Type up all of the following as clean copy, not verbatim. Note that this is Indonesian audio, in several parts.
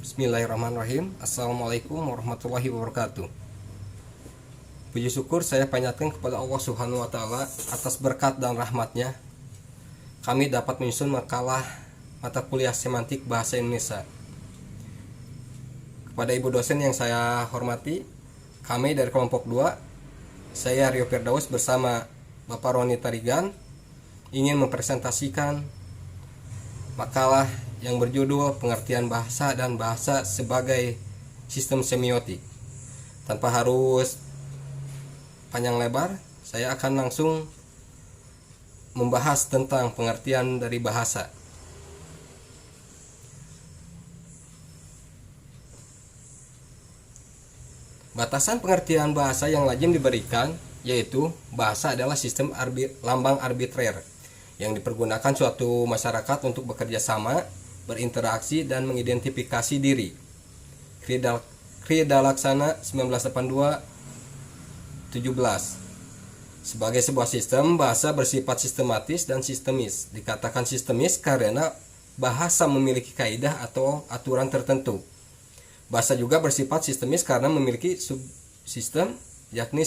Bismillahirrahmanirrahim. Assalamualaikum warahmatullahi wabarakatuh. Puji syukur saya panjatkan kepada Allah Subhanahu wa Ta'ala atas berkat dan rahmatnya. Kami dapat menyusun makalah mata kuliah semantik bahasa Indonesia. Kepada ibu dosen yang saya hormati, kami dari kelompok 2, saya Rio Firdaus bersama Bapak Roni Tarigan ingin mempresentasikan makalah yang berjudul Pengertian Bahasa dan Bahasa sebagai Sistem Semiotik. Tanpa harus panjang lebar, saya akan langsung membahas tentang pengertian dari bahasa. Batasan pengertian bahasa yang lazim diberikan yaitu bahasa adalah sistem lambang arbitrer yang dipergunakan suatu masyarakat untuk bekerja sama, berinteraksi, dan mengidentifikasi diri. Krida Laksana 1982-17. Sebagai sebuah sistem, bahasa bersifat sistematis dan sistemis. Dikatakan sistemis karena bahasa memiliki kaidah atau aturan tertentu. Bahasa juga bersifat sistemis karena memiliki subsistem, yakni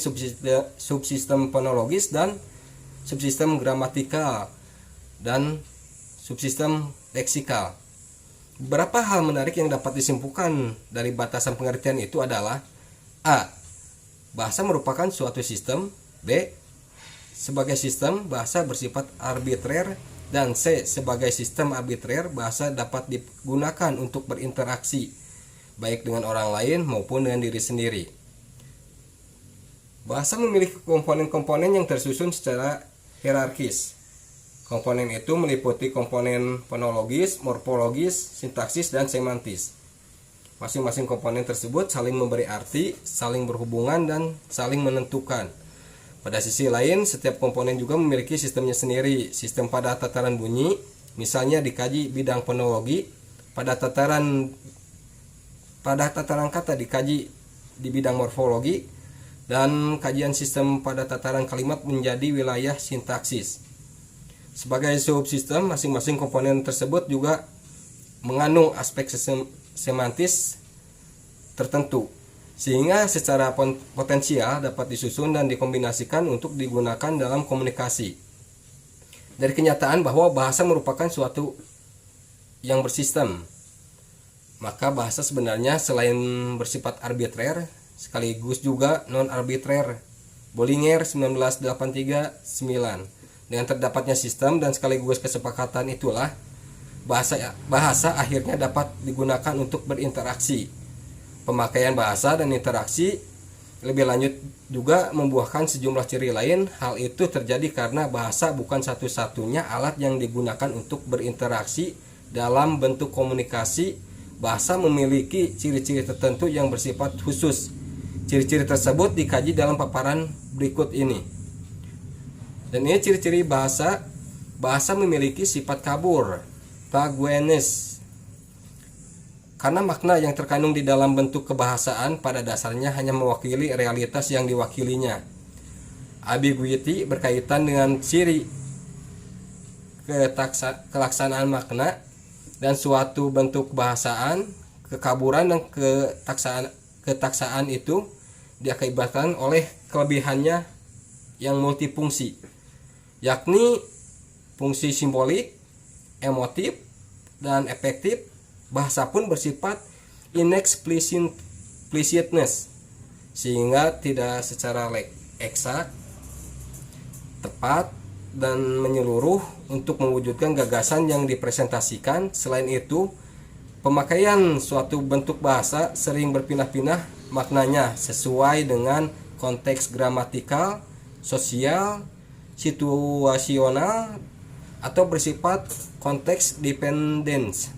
subsistem fonologis dan subsistem gramatikal dan subsistem leksikal. Beberapa hal menarik yang dapat disimpulkan dari batasan pengertian itu adalah: A. Bahasa merupakan suatu sistem. B. Sebagai sistem, bahasa bersifat arbitrer. Dan C. Sebagai sistem arbitrer, bahasa dapat digunakan untuk berinteraksi, baik dengan orang lain maupun dengan diri sendiri. Bahasa memiliki komponen-komponen yang tersusun secara hierarkis. Komponen itu meliputi komponen fonologis, morfologis, sintaksis, dan semantis. Masing-masing komponen tersebut saling memberi arti, saling berhubungan, dan saling menentukan. Pada sisi lain, setiap komponen juga memiliki sistemnya sendiri. Sistem pada tataran bunyi, misalnya dikaji bidang fonologi, pada tataran kata dikaji di bidang morfologi, dan kajian sistem pada tataran kalimat menjadi wilayah sintaksis. Sebagai subsistem, masing-masing komponen tersebut juga mengandung aspek semantis tertentu, sehingga secara potensial dapat disusun dan dikombinasikan untuk digunakan dalam komunikasi. Dari kenyataan bahwa bahasa merupakan suatu yang bersistem, maka bahasa sebenarnya selain bersifat arbitrer, sekaligus juga non-arbitrer. Bollinger 1983-9. Dengan terdapatnya sistem dan sekaligus kesepakatan itulah, bahasa akhirnya dapat digunakan untuk berinteraksi. Pemakaian bahasa dan interaksi lebih lanjut juga membuahkan sejumlah ciri lain. Hal itu terjadi karena bahasa bukan satu-satunya alat yang digunakan untuk berinteraksi dalam bentuk komunikasi. Bahasa memiliki ciri-ciri tertentu yang bersifat khusus. Ciri-ciri tersebut dikaji dalam paparan berikut ini. Dan ini ciri-ciri bahasa. Bahasa memiliki sifat kabur, vagueness, karena makna yang terkandung di dalam bentuk kebahasaan pada dasarnya hanya mewakili realitas yang diwakilinya. Ambiguity berkaitan dengan ciri kelaksanaan makna dan suatu bentuk kebahasaan. Kekaburan dan ketaksaan itu diakibatkan oleh kelebihannya yang multifungsi, yakni fungsi simbolik, emotif, dan efektif. Bahasa pun bersifat inexplicitness, sehingga tidak secara eksak, tepat, dan menyeluruh untuk mewujudkan gagasan yang dipresentasikan. Selain itu, pemakaian suatu bentuk bahasa sering berpindah-pindah maknanya sesuai dengan konteks gramatikal, sosial, situasional, atau bersifat konteks dependence.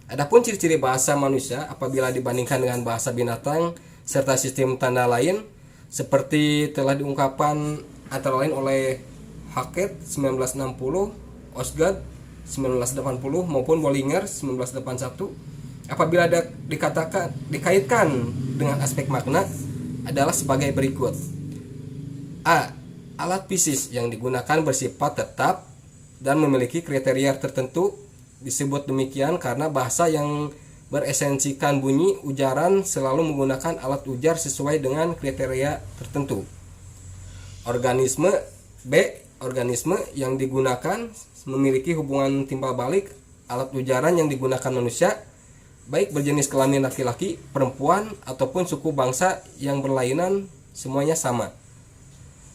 Adapun ciri-ciri bahasa manusia apabila dibandingkan dengan bahasa binatang serta sistem tanda lain, seperti telah diungkapkan antara lain oleh Hackett 1960, Osgood 1980 maupun Bollinger 1981, apabila dikaitkan dengan aspek makna adalah sebagai berikut. A. Alat fisik yang digunakan bersifat tetap dan memiliki kriteria tertentu. Disebut demikian karena bahasa yang beresensikan bunyi ujaran selalu menggunakan alat ujar sesuai dengan kriteria tertentu. Organisme B. Organisme yang digunakan memiliki hubungan timbal balik alat ujaran yang digunakan manusia, baik berjenis kelamin laki-laki, perempuan, ataupun suku bangsa yang berlainan, semuanya sama.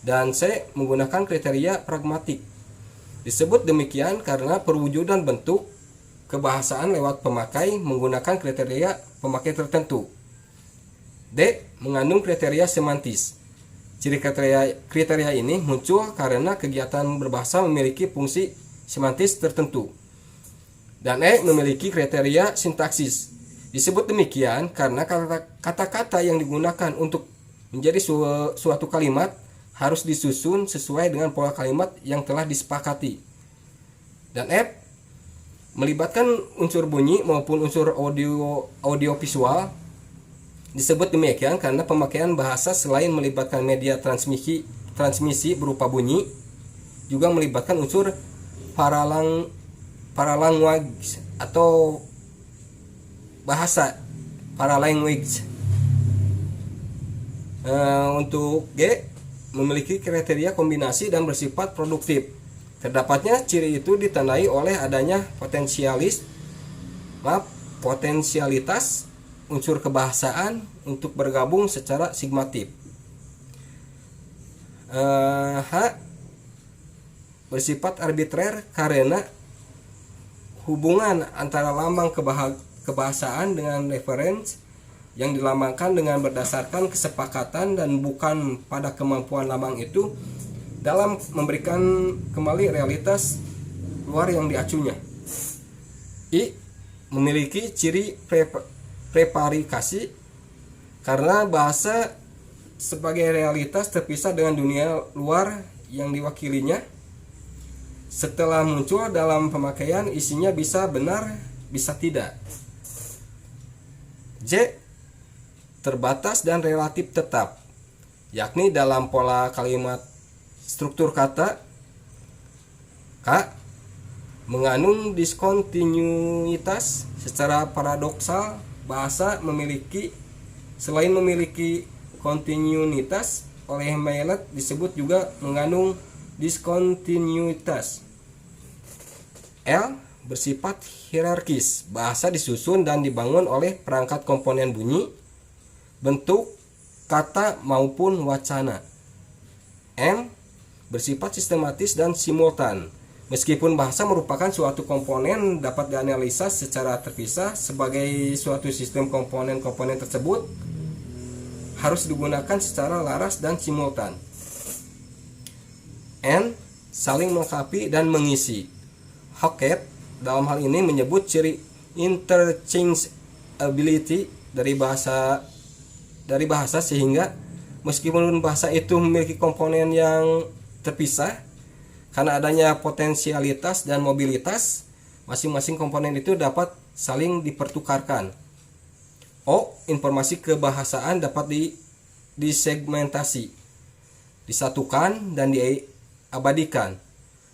Dan C. Menggunakan kriteria pragmatik. Disebut demikian karena perwujudan bentuk kebahasaan lewat pemakai menggunakan kriteria pemakai tertentu. D. Mengandung kriteria semantis. Ciri kriteria ini muncul karena kegiatan berbahasa memiliki fungsi semantis tertentu. Dan E. Memiliki kriteria sintaksis. Disebut demikian karena kata-kata yang digunakan untuk menjadi suatu kalimat harus disusun sesuai dengan pola kalimat yang telah disepakati. Dan F. Melibatkan unsur bunyi maupun unsur audio visual. Disebut demikian karena pemakaian bahasa selain melibatkan media transmisi berupa bunyi, juga melibatkan unsur paralanguage atau bahasa paralanguage. Untuk G. Memiliki kriteria kombinasi dan bersifat produktif. Terdapatnya ciri itu ditandai oleh adanya potensialitas unsur kebahasaan untuk bergabung secara sigmatif. H. Bersifat arbitrer karena hubungan antara lambang kebahasaan dengan referensi yang dilambangkan dengan berdasarkan kesepakatan dan bukan pada kemampuan lambang itu dalam memberikan kembali realitas luar yang diacunya. I. Memiliki ciri prevarikasi karena bahasa sebagai realitas terpisah dengan dunia luar yang diwakilinya. Setelah muncul dalam pemakaian, isinya bisa benar, bisa tidak. J. Terbatas dan relatif tetap, yakni dalam pola kalimat struktur kata. K. Mengandung diskontinuitas. Secara paradoksal, bahasa selain memiliki kontinuitas, oleh Maillet disebut juga mengandung diskontinuitas. L. Bersifat hierarkis. Bahasa disusun dan dibangun oleh perangkat komponen bunyi, bentuk, kata maupun wacana. M. Bersifat sistematis dan simultan. Meskipun bahasa merupakan suatu komponen dapat dianalisa secara terpisah sebagai suatu sistem komponen-komponen tersebut harus digunakan secara laras dan simultan. N. Saling melengkapi dan mengisi. Hockett dalam hal ini menyebut ciri interchangeability dari bahasa sehingga meskipun bahasa itu memiliki komponen yang terpisah, karena adanya potensialitas dan mobilitas, masing-masing komponen itu dapat saling dipertukarkan. O. Informasi kebahasaan dapat disegmentasi, disatukan, dan diabadikan.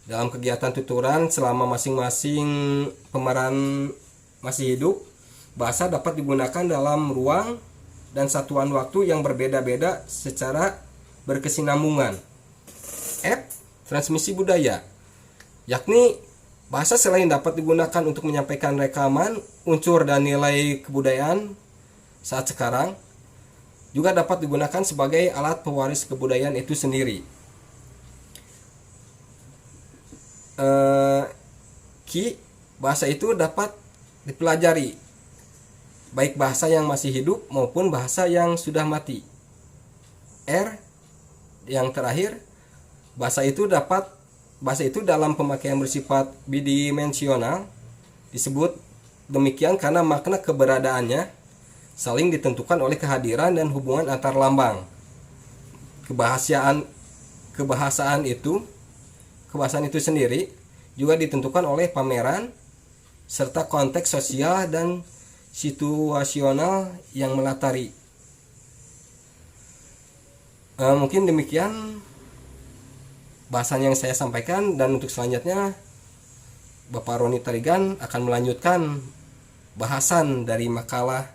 Dalam kegiatan tuturan selama masing-masing pemeran masih hidup, bahasa dapat digunakan dalam ruang dan satuan waktu yang berbeda-beda secara berkesinambungan. F. Transmisi budaya, yakni bahasa selain dapat digunakan untuk menyampaikan rekaman, unsur dan nilai kebudayaan saat sekarang, juga dapat digunakan sebagai alat pewaris kebudayaan itu sendiri. Bahasa itu dapat dipelajari, baik bahasa yang masih hidup maupun bahasa yang sudah mati. R. Yang terakhir, bahasa itu dalam pemakaian bersifat bidimensional. Disebut demikian karena makna keberadaannya saling ditentukan oleh kehadiran dan hubungan antar lambang. Kebahasaan itu sendiri juga ditentukan oleh pameran serta konteks sosial dan situasional yang melatari. Mungkin demikian bahasan yang saya sampaikan, dan untuk selanjutnya Bapak Roni Tarigan akan melanjutkan bahasan dari makalah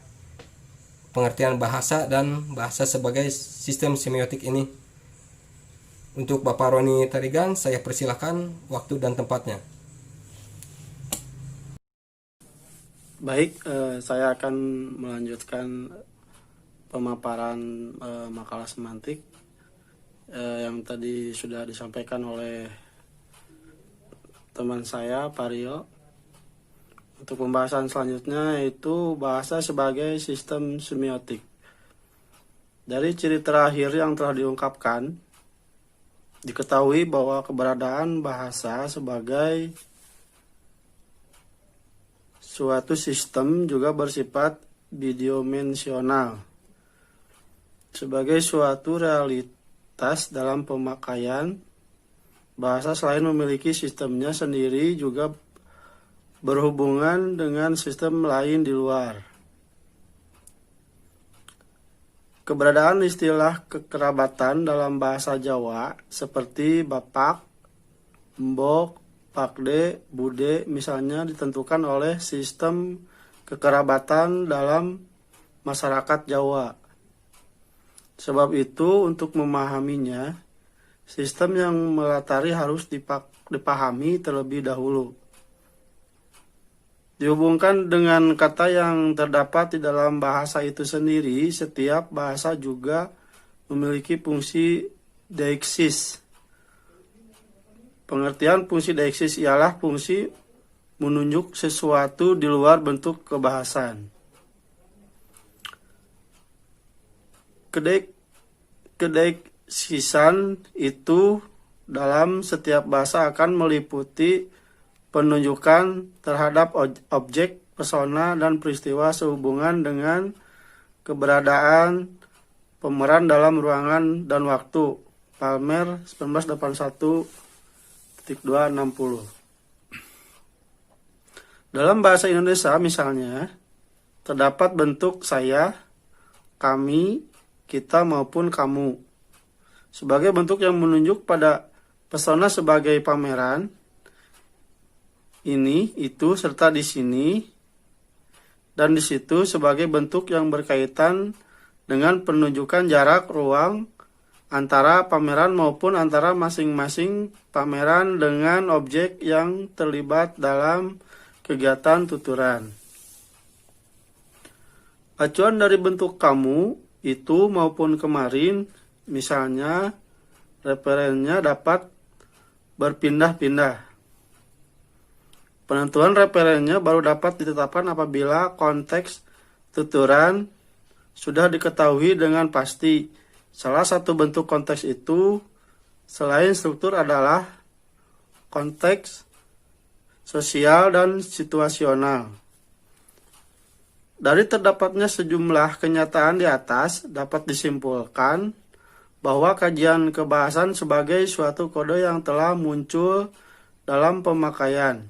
pengertian bahasa dan bahasa sebagai sistem semiotik ini. Untuk Bapak Roni Tarigan, saya persilakan waktu dan tempatnya. Baik, saya akan melanjutkan pemaparan makalah semantik yang tadi sudah disampaikan oleh teman saya, Pak Rio. Untuk pembahasan selanjutnya yaitu bahasa sebagai sistem semiotik. Dari ciri terakhir yang telah diungkapkan, diketahui bahwa keberadaan bahasa sebagai suatu sistem juga bersifat bidimensional. Sebagai suatu realitas dalam pemakaian, bahasa selain memiliki sistemnya sendiri juga berhubungan dengan sistem lain di luar. Keberadaan istilah kekerabatan dalam bahasa Jawa seperti bapak, mbok, pakde, bude misalnya ditentukan oleh sistem kekerabatan dalam masyarakat Jawa. Sebab itu untuk memahaminya, sistem yang melatari harus dipahami terlebih dahulu. Dihubungkan dengan kata yang terdapat di dalam bahasa itu sendiri, setiap bahasa juga memiliki fungsi deiksis. Pengertian fungsi deiksis ialah fungsi menunjuk sesuatu di luar bentuk kebahasan. Kedeiksisan itu dalam setiap bahasa akan meliputi penunjukan terhadap objek, persona, dan peristiwa sehubungan dengan keberadaan pemeran dalam ruangan dan waktu. Palmer 1981.260. Dalam bahasa Indonesia misalnya, terdapat bentuk saya, kami, kita maupun kamu. Sebagai bentuk yang menunjuk pada persona sebagai pameran, ini, itu, serta di sini, dan di situ sebagai bentuk yang berkaitan dengan penunjukan jarak ruang antara pameran maupun antara masing-masing pameran dengan objek yang terlibat dalam kegiatan tuturan. Acuan dari bentuk kamu, itu maupun kemarin, misalnya referennya dapat berpindah-pindah. Penentuan referennya baru dapat ditetapkan apabila konteks tuturan sudah diketahui dengan pasti. Salah satu bentuk konteks itu selain struktur adalah konteks sosial dan situasional. Dari terdapatnya sejumlah kenyataan di atas dapat disimpulkan bahwa kajian kebahasan sebagai suatu kode yang telah muncul dalam pemakaian.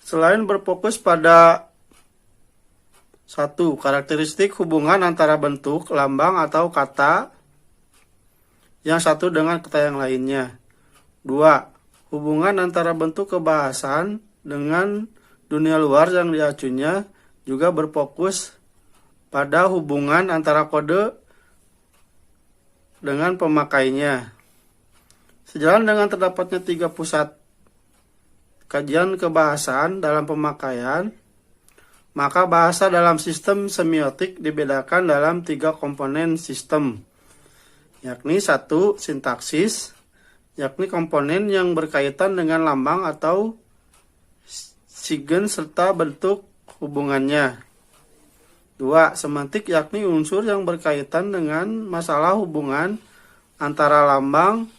Selain berfokus pada satu, karakteristik hubungan antara bentuk, lambang, atau kata yang satu dengan kata yang lainnya. 2. Hubungan antara bentuk kebahasan dengan dunia luar yang diacunya juga berfokus pada hubungan antara kode dengan pemakainya. Sejalan dengan terdapatnya 3 pusat kajian kebahasan dalam pemakaian, maka bahasa dalam sistem semiotik dibedakan dalam 3 komponen sistem, yakni 1. Sintaksis, yakni komponen yang berkaitan dengan lambang atau sigen serta bentuk hubungannya. 2. Semantik, yakni unsur yang berkaitan dengan masalah hubungan antara lambang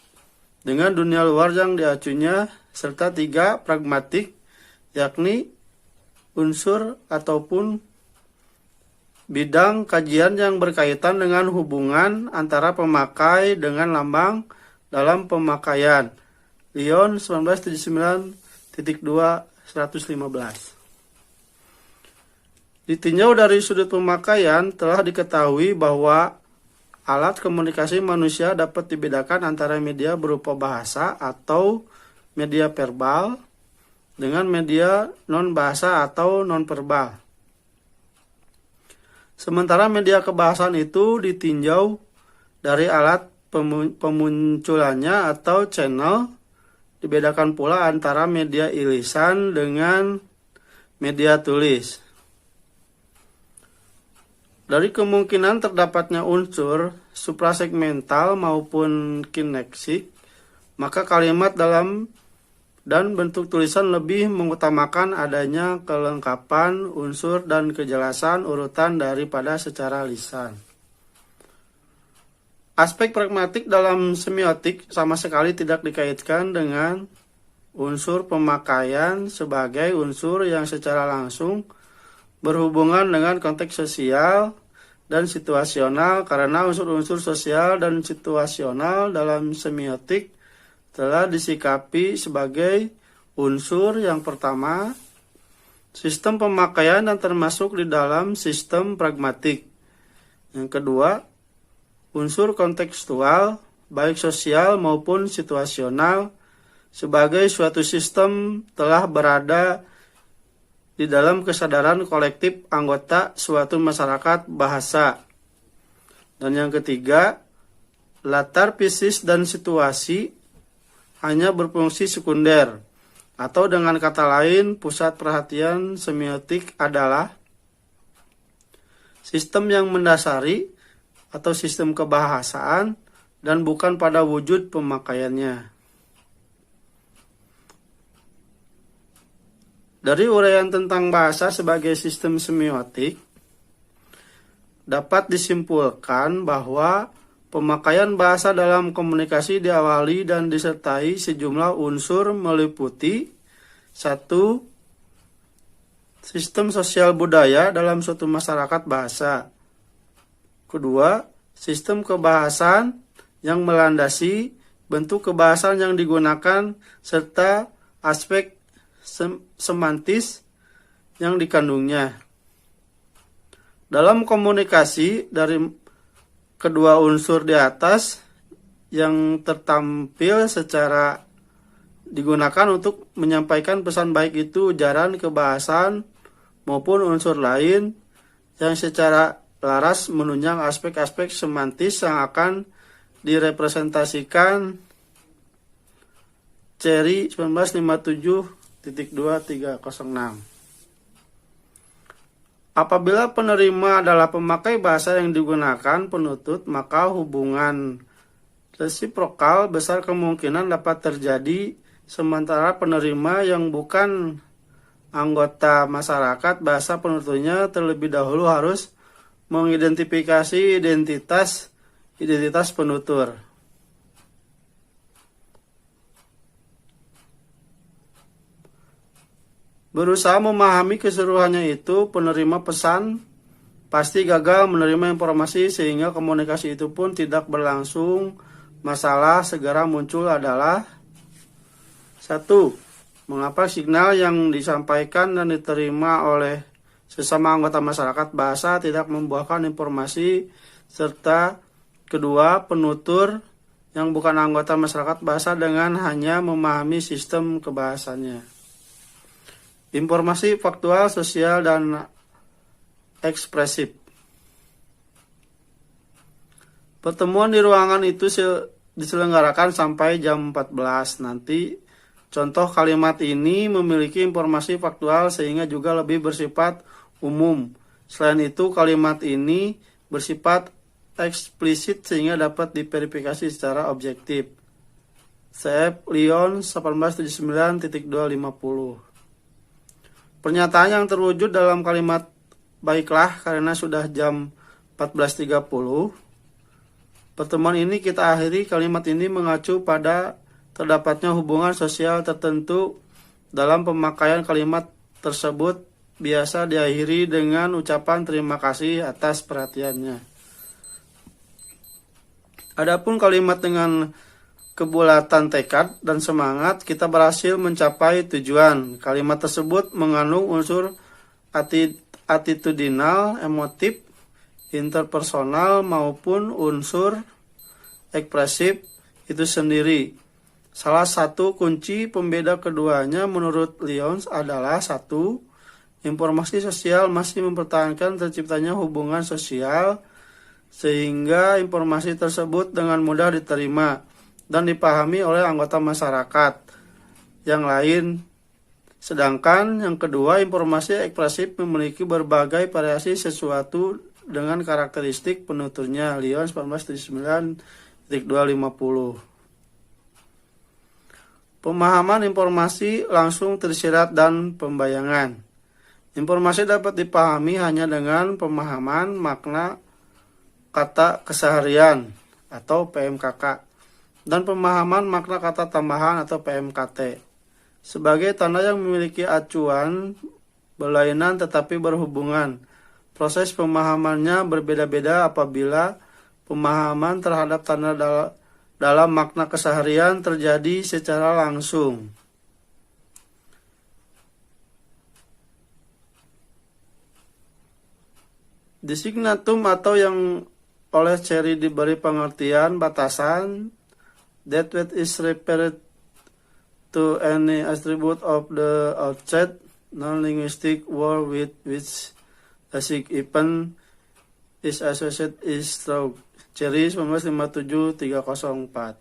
dengan dunia luar yang diacunya, serta 3. Pragmatik, yakni unsur ataupun bidang kajian yang berkaitan dengan hubungan antara pemakai dengan lambang dalam pemakaian. Lyon 1979.2-115. Ditinjau dari sudut pemakaian, telah diketahui bahwa alat komunikasi manusia dapat dibedakan antara media berupa bahasa atau media verbal dengan media non-bahasa atau non-verbal. Sementara media kebahasaan itu ditinjau dari alat pemunculannya atau channel. Dibedakan pula antara media irisan dengan media tulis. Dari kemungkinan terdapatnya unsur suprasegmental maupun kineksik, maka kalimat dalam dan bentuk tulisan lebih mengutamakan adanya kelengkapan unsur dan kejelasan urutan daripada secara lisan. Aspek pragmatik dalam semiotik sama sekali tidak dikaitkan dengan unsur pemakaian sebagai unsur yang secara langsung berhubungan dengan konteks sosial dan situasional, karena unsur-unsur sosial dan situasional dalam semiotik telah disikapi sebagai unsur yang pertama, sistem pemakaian dan termasuk di dalam sistem pragmatik. Yang kedua, unsur kontekstual, baik sosial maupun situasional, sebagai suatu sistem telah berada di dalam kesadaran kolektif anggota suatu masyarakat bahasa. Dan yang ketiga, latar fisik dan situasi hanya berfungsi sekunder, atau dengan kata lain, pusat perhatian semiotik adalah sistem yang mendasari atau sistem kebahasaan dan bukan pada wujud pemakaiannya. Dari uraian tentang bahasa sebagai sistem semiotik, dapat disimpulkan bahwa pemakaian bahasa dalam komunikasi diawali dan disertai sejumlah unsur meliputi 1. Sistem sosial budaya dalam suatu masyarakat bahasa. Kedua, sistem kebahasan yang melandasi bentuk kebahasan yang digunakan serta aspek semantis yang dikandungnya. Dalam komunikasi dari kedua unsur di atas yang tertampil secara digunakan untuk menyampaikan pesan baik itu ujaran, kebahasan maupun unsur lain yang secara laras menunjang aspek-aspek semantis yang akan direpresentasikan. Cherry 1957.2306. Apabila penerima adalah pemakai bahasa yang digunakan penutur, maka hubungan resiprokal besar kemungkinan dapat terjadi, sementara penerima yang bukan anggota masyarakat bahasa penuturnya terlebih dahulu harus mengidentifikasi identitas penutur. Berusaha memahami keseluruhannya itu, penerima pesan pasti gagal menerima informasi sehingga komunikasi itu pun tidak berlangsung. Masalah segera muncul adalah 1. Mengapa signal yang disampaikan dan diterima oleh sesama anggota masyarakat bahasa tidak membuahkan informasi, serta kedua, penutur yang bukan anggota masyarakat bahasa dengan hanya memahami sistem kebahasannya. Informasi faktual, sosial, dan ekspresif. Pertemuan di ruangan itu diselenggarakan sampai jam 14. Nanti contoh kalimat ini memiliki informasi faktual sehingga juga lebih bersifat umum. Selain itu, kalimat ini bersifat eksplisit sehingga dapat diverifikasi secara objektif. Cf. Lyon 1879.250. Pernyataan yang terwujud dalam kalimat baiklah karena sudah jam 14.30. Pertemuan ini kita akhiri. Kalimat ini mengacu pada terdapatnya hubungan sosial tertentu dalam pemakaian kalimat tersebut, biasa diakhiri dengan ucapan terima kasih atas perhatiannya. Adapun kalimat dengan kebulatan tekad dan semangat, kita berhasil mencapai tujuan. Kalimat tersebut mengandung unsur attitudinal, emotif, interpersonal maupun unsur ekspresif itu sendiri. Salah satu kunci pembeda keduanya menurut Lyons adalah satu, informasi sosial masih mempertahankan terciptanya hubungan sosial sehingga informasi tersebut dengan mudah diterima dan dipahami oleh anggota masyarakat yang lain. Sedangkan yang kedua, informasi ekspresif memiliki berbagai variasi sesuatu dengan karakteristik penuturnya. Lyons 1979.250. Pemahaman informasi langsung tersirat dan pembayangan. Informasi dapat dipahami hanya dengan pemahaman makna kata keseharian atau PMKK dan pemahaman makna kata tambahan atau PMKT. Sebagai tanda yang memiliki acuan berlainan tetapi berhubungan. Proses pemahamannya berbeda-beda apabila pemahaman terhadap tanda dalam makna keseharian terjadi secara langsung. Designatum atau yang oleh Cherry diberi pengertian batasan, that which is referred to any attribute of the outside non-linguistic word with which a event is associated is true. Cherry 1957-304.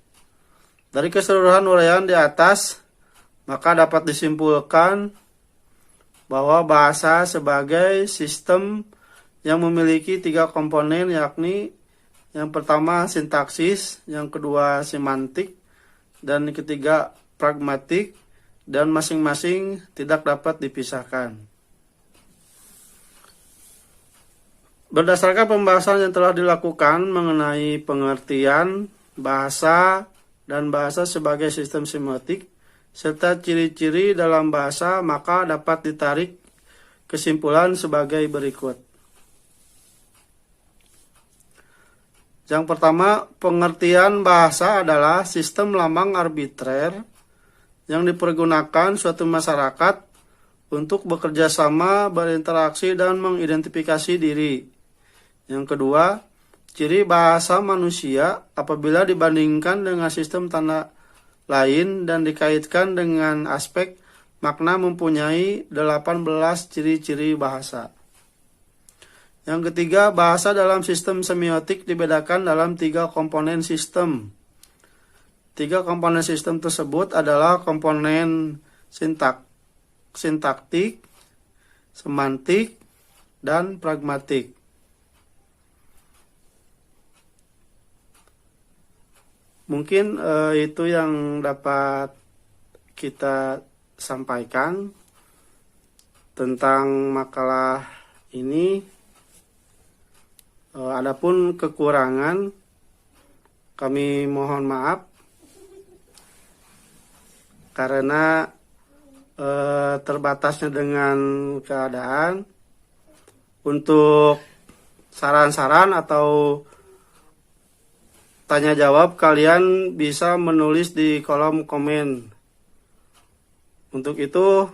Dari keseluruhan uraian di atas, maka dapat disimpulkan bahwa bahasa sebagai sistem yang memiliki 3 komponen, yakni yang pertama sintaksis, yang kedua semantik, dan yang ketiga pragmatik, dan masing-masing tidak dapat dipisahkan. Berdasarkan pembahasan yang telah dilakukan mengenai pengertian bahasa dan bahasa sebagai sistem semiotik, serta ciri-ciri dalam bahasa, maka dapat ditarik kesimpulan sebagai berikut. Yang pertama, pengertian bahasa adalah sistem lambang arbitrer yang dipergunakan suatu masyarakat untuk bekerja sama, berinteraksi, dan mengidentifikasi diri. Yang kedua, ciri bahasa manusia apabila dibandingkan dengan sistem tanda lain dan dikaitkan dengan aspek makna mempunyai 18 ciri-ciri bahasa. Yang ketiga, bahasa dalam sistem semiotik dibedakan dalam 3 komponen sistem. 3 komponen sistem tersebut adalah komponen sintaktik, semantik, dan pragmatik. Mungkin itu yang dapat kita sampaikan tentang makalah ini. Adapun kekurangan, kami mohon maaf karena terbatasnya dengan keadaan. Untuk saran-saran atau tanya jawab, kalian bisa menulis di kolom komen. Untuk itu,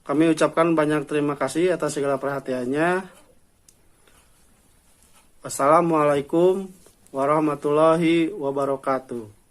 kami ucapkan banyak terima kasih atas segala perhatiannya. Wassalamualaikum warahmatullahi wabarakatuh.